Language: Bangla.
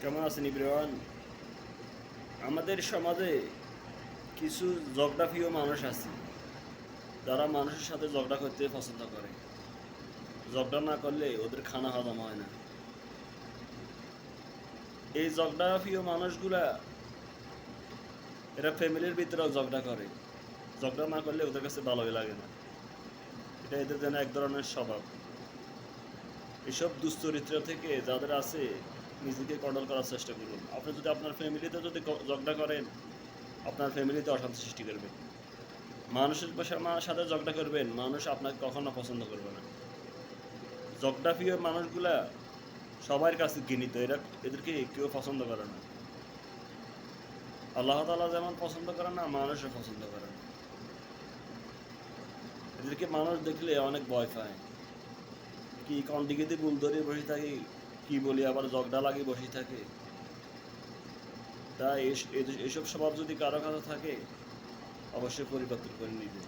কেমন আছেন ইব্রাহিম? আমাদের সমাজে কিছু ঝগড়াপ্রিয় মানুষ আছে যারা মানুষের সাথে ঝগড়া করতে পছন্দ করে। ঝগড়া না করলে ওদের খানা হজম হয় না। এই ঝগড়াপ্রিয় মানুষগুলা এরা ফ্যামিলির ভিতরেও ঝগড়া করে। ঝগড়া না করলে ওদের কাছে ভালোই লাগে না। এটা এদের যেন এক ধরনের স্বভাব। এসব দুশ্চরিত্র থেকে যাদের আছে নিজেকে কন্ট্রোল করার চেষ্টা করুন। আপনি যদি আপনার ফ্যামিলিতে যদি ঝগড়া করেন, আপনার ফ্যামিলিতে অশান্তি সৃষ্টি করবে। মানুষের সাথে ঝগড়া করবেন, মানুষ আপনাকে কখনো পছন্দ করবে না। ঝগড়াপ্রিয় মানুষগুলা সবার কাছে ঘৃণিত, এদেরকে কেউ পছন্দ করে না। আল্লাহ তাআলা যেমন পছন্দ করে না, মানুষও পছন্দ করে না। এদেরকে মানুষ দেখলে অনেক ভয় পায়। কি কোন দিকে দিয়ে ভুল ধরে বসে থাকি, কি বলি আবার ঝগড়া লাগে বসে থাকে। তাই এসব স্বভাব যদি কারো কাছে থাকে, অবশ্যই পরিবর্তন করে নিবে।